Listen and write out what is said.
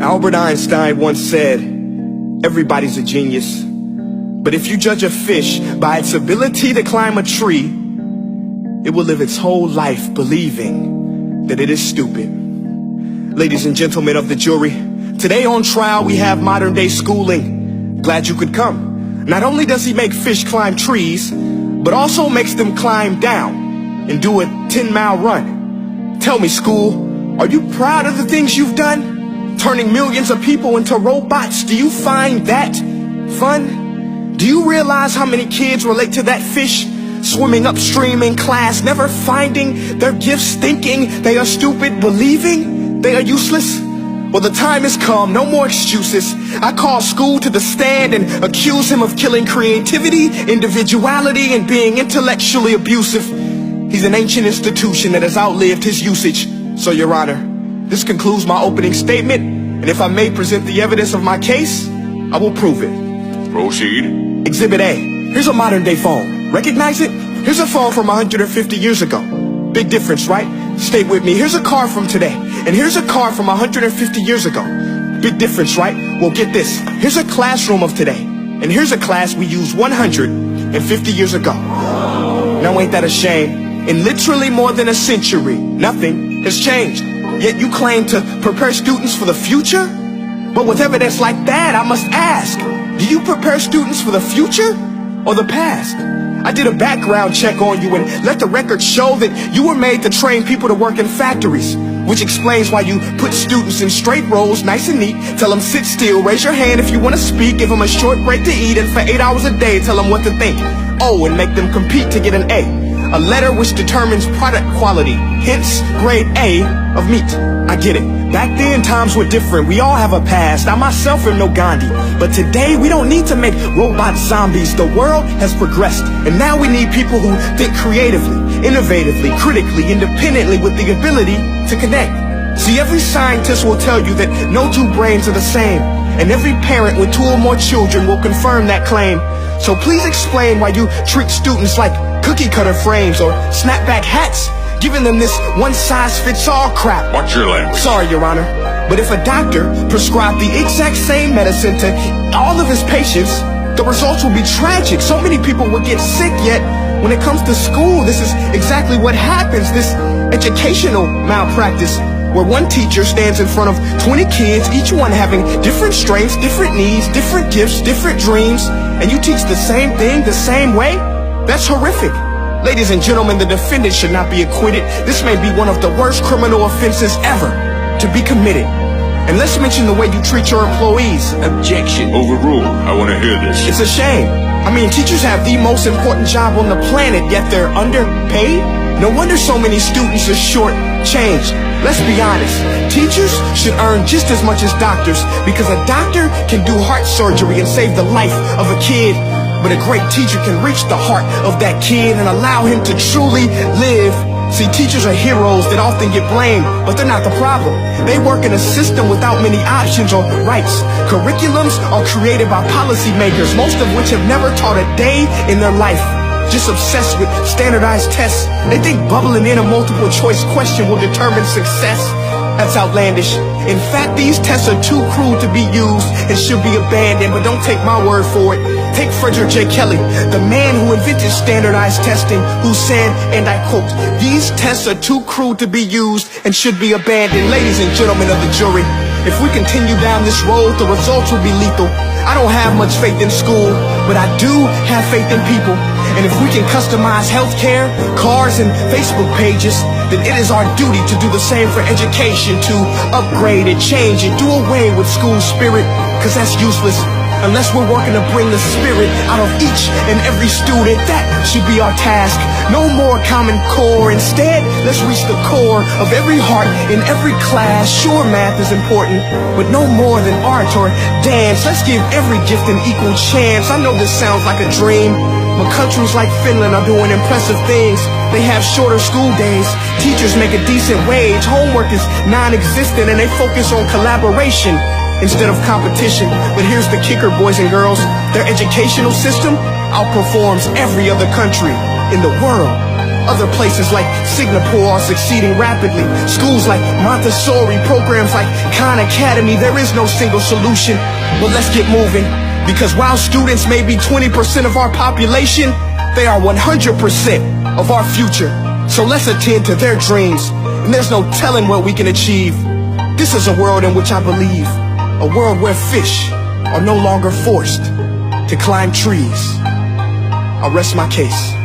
Albert Einstein once said, everybody's a genius, but if you judge a fish by its ability to climb a tree, it will live its whole life believing that it is stupid. Ladies and gentlemen of the jury, today on trial we have modern day schooling. Glad you could come. Not only does he make fish climb trees, but also makes them climb down and do a 10-mile run. Tell me, school, are you proud of the things you've done? Turning millions of people into robots, do you find that fun? Do you realize how many kids relate to that fish swimming upstream in class, never finding their gifts, thinking they are stupid, believing they are useless? Well, the time has come, no more excuses. I call school to the stand and accuse him of killing creativity, individuality, and being intellectually abusive. He's an ancient institution that has outlived his usage. So, Your Honor, this concludes my opening statement, and if I may present the evidence of my case, I will prove it. Proceed. Exhibit A. Here's a modern day phone. Recognize it? Here's a phone from 150 years ago. Big difference, right? Stay with me. Here's a car from today, and here's a car from 150 years ago. Big difference, right? Well, get this. Here's a classroom of today, and here's a class we used 150 years ago. Now ain't that a shame? In literally more than a century, nothing has changed. Yet you claim to prepare students for the future? But with evidence like that, I must ask, do you prepare students for the future or the past? I did a background check on you and let the record show that you were made to train people to work in factories, which explains why you put students in straight rows, nice and neat, tell them sit still, raise your hand if you want to speak, give them a short break to eat, and for 8 hours a day tell them what to think. Oh, and make them compete to get an A letter which determines product quality, hence grade A of meat. I get it. Back then, times were different. We all have a past. I myself am no Gandhi. But today, we don't need to make robot zombies. The world has progressed. And now we need people who think creatively, innovatively, critically, independently, with the ability to connect. See, every scientist will tell you that no two brains are the same. And every parent with 2 or more children will confirm that claim. So please explain why you treat students like cookie cutter frames or snapback hats, giving them this one-size-fits-all crap. Watch your language. Sorry, Your Honor, but if a doctor prescribed the exact same medicine to all of his patients, the results will be tragic. So many people will get sick, yet when it comes to school, this is exactly what happens, this educational malpractice, where one teacher stands in front of 20 kids, each one having different strengths, different needs, different gifts, different dreams, and you teach the same thing the same way? That's horrific. Ladies and gentlemen, the defendant should not be acquitted. This may be one of the worst criminal offenses ever to be committed. And let's mention the way you treat your employees. Objection. Overruled. I want to hear this. It's a shame. I mean, teachers have the most important job on the planet, yet they're underpaid? No wonder so many students are short-changed. Let's be honest. Teachers should earn just as much as doctors, because a doctor can do heart surgery and save the life of a kid. But a great teacher can reach the heart of that kid and allow him to truly live. See, teachers are heroes that often get blamed, but they're not the problem. They work in a system without many options or rights. Curriculums are created by policymakers, most of which have never taught a day in their life. Just obsessed with standardized tests. They think bubbling in a multiple choice question will determine success. That's outlandish. In fact, these tests are too cruel to be used and should be abandoned, but don't take my word for it. Take Frederick J. Kelly, the man who invented standardized testing, who said, and I quote, "These tests are too cruel to be used and should be abandoned." Ladies and gentlemen of the jury, if we continue down this road, the results will be lethal. I don't have much faith in school, but I do have faith in people. And if we can customize healthcare, cars, and Facebook pages, then it is our duty to do the same for education, to upgrade and change and do away with school spirit, because that's useless. Unless we're working to bring the spirit out of each and every student, that should be our task. No more Common Core. Instead, let's reach the core of every heart in every class. Sure, math is important, but no more than art or dance. Let's give every gift an equal chance. I know this sounds like a dream, but countries like Finland are doing impressive things. They have shorter school days. Teachers make a decent wage. Homework is non-existent, and they focus on collaboration instead of competition. But here's the kicker, boys and girls. Their educational system outperforms every other country in the world. Other places like Singapore are succeeding rapidly. Schools like Montessori, programs like Khan Academy, there is no single solution. But let's get moving, because while students may be 20% of our population, they are 100% of our future. So let's attend to their dreams, and there's no telling what we can achieve. This is a world in which I believe, a world where fish are no longer forced to climb trees. I'll rest my case.